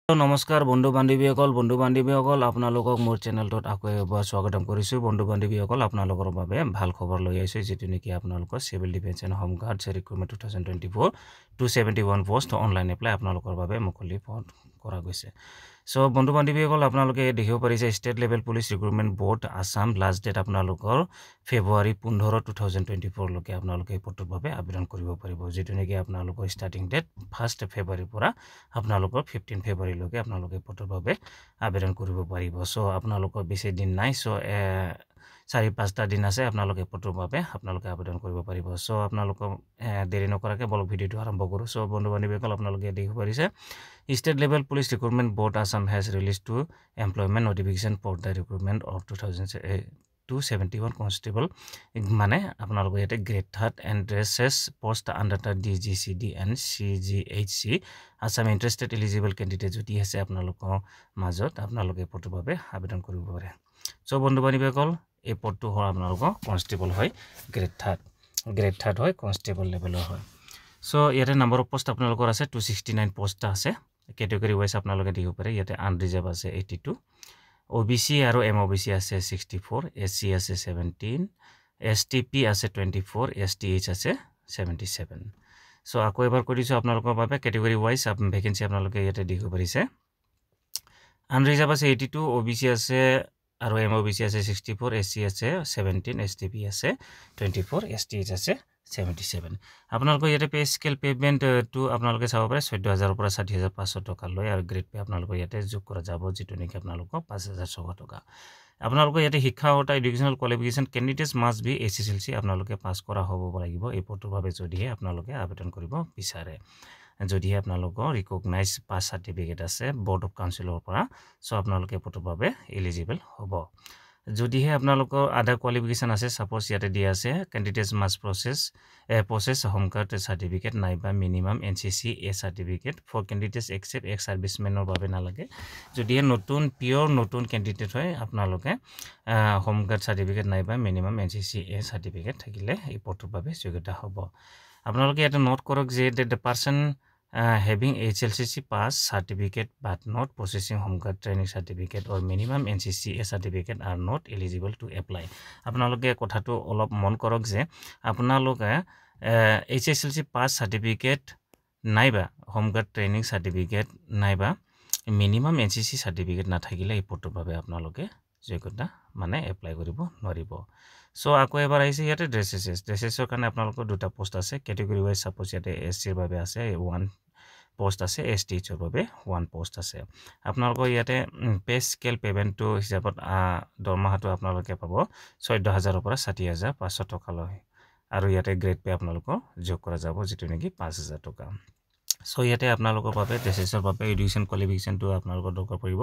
নমস্কাৰ বন্ধু বান্ধৱীসকল আপোনালোকক মোৰ চেনেলটোত আকৌ এবাৰ স্বাগতম কৰিছোঁ বন্ধু বান্ধৱীসকল আপোনালোকৰ বাবে ভাল খবৰ লৈ আহিছোঁ যেটো নেকি আপোনালোকৰ civil defence and home guards recruitment 2024 271 post online apply আপোনালোকৰ বাবে মুকলি কৰা গৈছে সো বন্ধু বান্ধৱীসকল আপোনালোকে দেখিব পাৰিছে state level police recruitment board Assam last date আপোনালোকৰ ফেব্ৰুৱাৰী 15 2024 লৈকে আপোনালোকে পদটোৰ বাবে আবেদন কৰিব পাৰিব যেটো নেকি আপোনালোকৰ ষ্টাৰ্টিং ডেট 1 ফেব্ৰুৱাৰীৰ পৰা আপোনালোকৰ 15 ফেব্ৰুৱাৰী লৈকে আপোনালোকে পদটোৰ বাবে আবেদন কৰিব পাৰিব সো আপোনালোকৰ বেছি দিন নাই সো 4-5টা দিন আছে আপোনালোকে পদটোৰ বাবে আপোনালোকে আবেদন কৰিব পাৰিব সো আপোনালোকক দেৰি নকৰাকৈ বলক ভিডিওটো আৰম্ভ কৰো সো বন্ধু বান্ধৱীসকল আপোনালোকে দেখিব পাৰিছে State level police recruitment board Assam has released to employment notification for the recruitment of 271 constable মানে আপোনালোকে এটা grade 3rd and dresses post under the DGCD and CGHC Assam interested eligible candidate যদি আছে আপোনালোকৰ মাজত আপোনালোকে পদটোৰ বাবে আবেদন কৰিব পাৰে সো বন্ধু বান্ধৱীসকল এই পদটো হয় আপোনালোকৰ কনস্টেবল হয় grade 3rd হয় কনস্টেবল লেভেলৰ হয় সো ইয়াতে নাম্বাৰ অফ পোষ্ট আপোনালোকৰ আছে 269 পোষ্ট আছে কেটেগৰি ওয়াইজ আপোনালোকে দেখিব পাৰে ইয়াতে আনৰিজাৰ্ভ আছে 82 OBC আৰু MOBC আছে 64 SC আছে 17 STP আছে 24 STH আছে 77 সো আকৌ এবাৰ কৰিছো আপোনালোকৰ বাবে কেটেগৰি ওয়াইজ ভ্যাকেন্সি আপোনালোকে ইয়াতে দেখিব পাৰিছে আনৰিজাৰ্ভ আছে 82 OBC আছে আৰু MOBC আছে 64 SC আছে 17 STP আছে 24 STH আছে 77 আপোনালোকৰ ইয়াতে পে স্কেল পেমেন্ট টু আপোনালোকে চাব পাৰে 14000 পৰা 60500 টকা লৈ আৰু গ্ৰেড পে আপোনালোকৰ ইয়াতে যোগ কৰা যাব যেটো নেকি আপোনালোকৰ 5600 টকা আপোনালোকৰ ইয়াতে শিক্ষাগত educational qualification candidates must B SSLC আপোনালোকে পাস কৰা হ'ব লাগিব এই পদটোৰ বাবে যদিহে আপোনালোকে আবেদন কৰিব বিচাৰে যদিহে আপোনালোকৰ ৰিকগনাইজ পাস সাৰ্টিফিকেট আছে বৰ্ড অফ কাউন্সিলৰ পৰা সো আপোনালোকে পদটোৰ বাবে এলিজিবল হ'ব যদিহে আপোনালোকৰ আদাৰ কোৱালিফিকেশন আছে সাপোজ ইয়াতে দিয়া আছে candidates must possess home guard certificate নাইবা minimum NCC A certificate for candidates except ex সাৰ্ভিসমেনৰ বাবে নালাগে যদিহে নতুন পিওৰ নতুন ক্যান্ডিডেট হয় আপোনালোকে হোম গাৰ্ড সাৰ্টিফিকেট নাইবা মিনিমাম NCC A সাৰ্টিফিকেট থাকিলে এই পদটোৰ বাবে যোগ্যতা হ'ব আপোনালোকে এটা নোট কৰক যে the person having HLCC pass certificate but not possessing home guard training certificate or minimum NCC A certificate are not eligible to apply আপোনালোকে কথাটো অলপ মন কৰক যে আপোনালোকে HLCC pass certificate নাইবা home guard training certificate নাইবা minimum NCC certificate নাথাকিলে এই পদটোৰ বাবে আপোনালোকে যোগ্যতা মানে এপ্লাই কৰিব নোৱাৰিব সো আকৌ এবাৰ আহিছে ইয়াতে ড্ৰেছেছৰ কাৰণে আপোনালোকৰ দুটা পোষ্ট আছে কেটেগৰি ওয়াইজ সাপোজ ইয়াতে SC ৰ বাবে আছে 1 পোষ্ট আছে STH ৰ বাবে 1 পোষ্ট আছে আপোনালোকৰ ইয়াতে পে স্কেল পেমেন্টটো হিচাপত দৰমহাটো আপোনালোকে পাব 14000 ৰ পৰা 60500 টকা লৈ আৰু ইয়াতে গ্ৰেড পে আপোনালোকৰ যোগ কৰা যাব যেটো নেকি 5000 টকা সো ইয়াতে আপোনালোকৰ বাবে ড্ৰেছেছৰ বাবে এডুকেশন কোৱালিফিকেশনটো আপোনালোকৰ দৰকাৰ পৰিব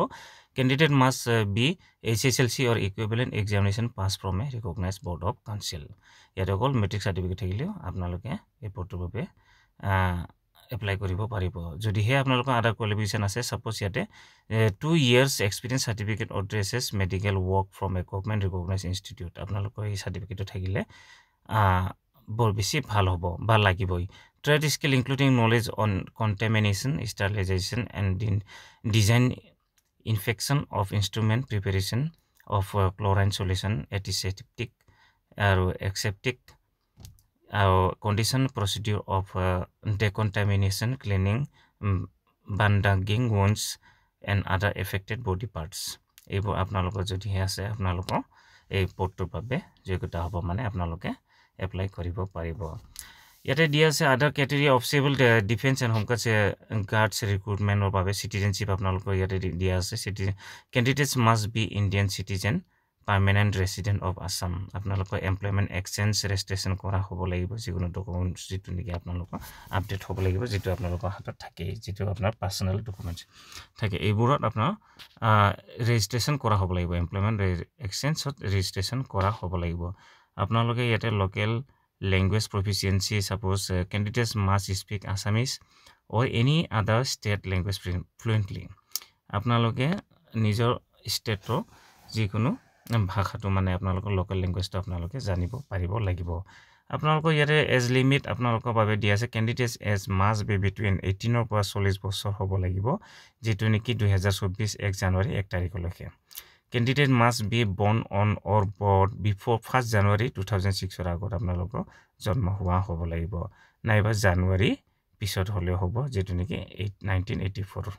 candidate must be SSLC or equivalent examination pass from a recognized board of council ইয়াতে অকল মেট্ৰিক সাৰ্টিফিকেট থাকিলেও আপোনালোকে এই পদটোৰ বাবে এপ্লাই কৰিব পাৰিব যদিহে আপোনালোকৰ আদাৰ কোৱালিফিকেশন আছে সাপোজ ইয়াতে 2 years experience certificate or dresses medical work from a government recognized institute আপোনালোকৰ এই সাৰ্টিফিকেট থাকিলে বৰ বেছি ভাল হ'ব বা লাগিবই trade skill including knowledge on contamination sterilization and design infection of instrument preparation of chlorine solution antiseptic or aseptic condition procedure of decontamination cleaning bandaging wounds and other affected body parts এইবোৰ আপোনালোকৰ যদি আছে আপোনালোকৰ এই পদটোৰ বাবে যোগ্যতা হ'ব মানে আপোনালোকে এপ্লাই কৰিব পাৰিব ইয়াতে দিয়া আছে other category of civil defence and home guards ৰিক্ৰুটমেন্টৰ বাবে সিটিজেনশিপ আপোনালোকৰ ইয়াতে দিয়া আছে candidates must be Indian citizen permanent resident of Assam আপোনালোকৰ এমপ্লয়মেন্ট এক্সচেঞ্জ ৰেজিষ্ট্ৰেচন কৰা হ'ব লাগিব যিকোনো ডকুমেন্ট যেটো নেকি আপোনালোকৰ আপডেট হ'ব লাগিব যেটো আপোনালোকৰ হাতত থাকে যেটো আপোনাৰ পাৰ্সোনাল ডকুমেন্টস থাকে এইবোৰত আপোনাৰ ৰেজিষ্ট্ৰেচন কৰা হ'ব লাগিব এমপ্লয়মেন্ট এক্সচেঞ্জত ৰেজিষ্ট্ৰেচন কৰা হ'ব লাগিব আপোনালোকে ইয়াতে local language proficiency suppose candidates must speak Assamese or any other state language fluently আপোনালোকে নিজৰ ষ্টেটৰ যিকোনো ভাষাটো মানে আপোনালোকৰ লোকেল ল্যাঙ্গুৱেজটো আপোনালোকে জানিব পাৰিব লাগিব আপোনালোকৰ ইয়াতে এজ লিমিট আপোনালোকৰ বাবে দিয়া আছে candidates age must be between 18 ৰ পৰা 40 বছৰ হ'ব লাগিব যেটো নেকি 2024 1 জানুৱাৰী 1 তাৰিখলৈকে candidate must be born on or born before 1st January 2006 ৰ আগত আপোনালোকৰ জন্ম হোৱা হ'ব লাগিব নাইবা জানুৱাৰী পিছত হলে হ'ব যেটো নেকি 1984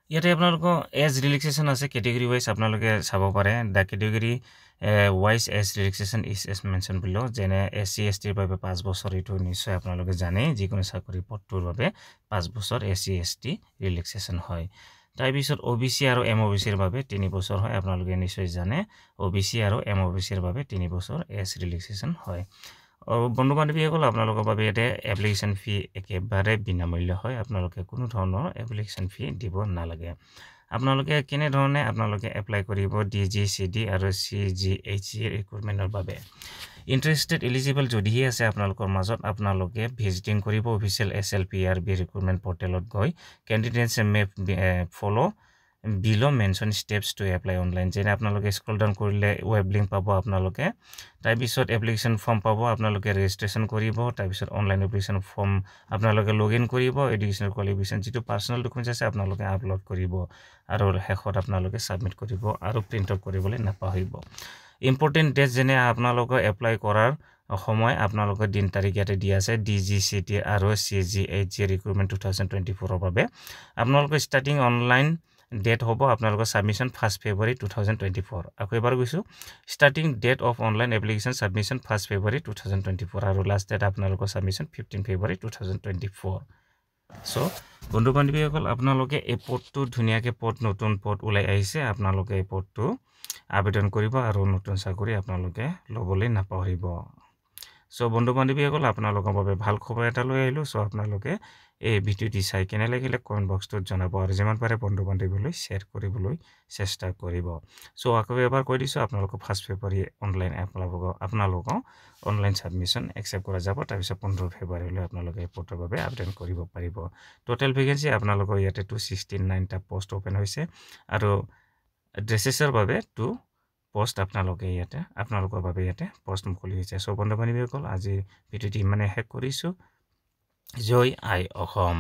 ইয়াতে আপোনালোকৰ এজ ৰিলেক্সেশন আছে ক্যাটেগৰি ওয়াইজ আপোনালোকে চাব পাৰে the category wise age relaxation is as mentioned below যেনে এসসি এসটি ৰ বাবে 5 বছৰ এটো নিশ্চয় আপোনালোকে জানে যিকোনো চাকৰি পদটোৰ বাবে 5 বছৰ এসসি এসটি ৰিলেক্সেশন হয় তাৰ পিছত ওবিসি আৰু এমওবিসি ৰ বাবে 3 বছৰ হয় আপোনালোকে নিশ্চয় জানে ওবিসি আৰু এমওবিসি ৰ বাবে 3 বছৰ এজ ৰিলেক্সেশন হয় বন্ধু বান্ধৱীসকল আপোনালোকৰ বাবে এটা এপ্লিকেশন ফি একেবাৰে বিনামূল্য হয় আপোনালোকে কোনো ধৰণৰ এপ্লিকেশন ফি দিব নালাগে আপোনালোকে কেনে ধৰণে আপোনালোকে এপ্লাই কৰিব ডিজিসিডি আৰু সিজিএইচি ৰিক্ৰুটমেন্টৰ বাবে ইন্টাৰেষ্টেড এলিজিবল যদিহে আছে আপোনালোকৰ মাজত আপোনালোকে ভিজিটিং কৰিব অফিচিয়েল এছএলপিআৰবি ৰিক্ৰুটমেন্ট পৰ্টেলত গৈ candidates may follow below mentioned steps to apply online যেনে আপোনালোকে স্ক্ৰল ডাউন কৰিলে ওয়েব লিংক পাব আপোনালোকে তাৰ পিছত এপ্লিকেশন ফৰ্ম পাব আপোনালোকে ৰেজিষ্ট্ৰেচন কৰিব তাৰ পিছত অনলাইন এপ্লিকেশন ফৰ্ম আপোনালোকে লগইন কৰিব এডুকেশনাল কোৱালিফিকেশন যেটো পাৰ্সোনাল ডকুমেন্টছ আছে আপোনালোকে আপলোড কৰিব আৰু শেষত আপোনালোকে সাবমিট কৰিব আৰু প্ৰিন্ট আউট কৰিবলৈ নাপাহৰিব ইম্পৰ্টেন্ট ডেট যেনে আপোনালোকে এপ্লাই কৰাৰ সময় আপোনালোকৰ দিন তাৰিখ ইয়াতে দিয়া আছে ডিজিসিটি আৰু সিজিএইচি ৰিক্ৰুটমেন্ট 2024 ৰ বাবে আপোনালোকৰ ষ্টাৰ্টিং অনলাইন ডেট হ'ব আপোনালোকৰ সাবমিশন 1st February 2024 আকৌ এবাৰ কৈছো starting date of online application submission 1st February 2024 আৰু লাষ্ট ডেট আপোনালোকৰ সাবমিশন 15 February 2024 সো বন্ধু বান্ধৱীসকল আপোনালোকে এই পদটো ধুনিয়াকে নতুন পদ ওলাই আহিছে আপোনালোকে এই পদটো আবেদন কৰিব আৰু নতুন চাকৰি আপোনালোকে লবলৈ নাপাহৰিব সো বন্ধু বান্ধৱীসকল আপোনালোকৰ বাবে ভাল খবৰ এটা লৈ আহিলো সো আপোনালোকে এই ভিডিওটি চাই কেনে লাগিলে কমেন্ট বক্সত জনাব আৰু যিমান পাৰে বন্ধু বান্ধৱীলৈ শেয়াৰ কৰিবলৈ চেষ্টা কৰিব সো আকৌ এবাৰ কৈ দিছো আপোনালোকৰ 1st February অনলাইন আপোনালোকৰ অনলাইন সাবমিশন একসেপ্ট কৰা যাব তাৰ পিছত 15 February লৈ আপোনালোকে এই পদৰ বাবে আবেদন কৰিব পাৰিব টোটাল ভ্যাকেন্সি আপোনালোকৰ ইয়াতে 269 টা পোষ্ট ওপেন হৈছে আৰু ড্ৰেছেছৰ বাবে 2 পোষ্ট আপোনালোকৰ বাবে ইয়াতে পোষ্ট মুকলি হৈছে সো বন্ধু বান্ধৱীসকল আজি ভিডিওটি মানে শেষ কৰিছো জয় আই অসম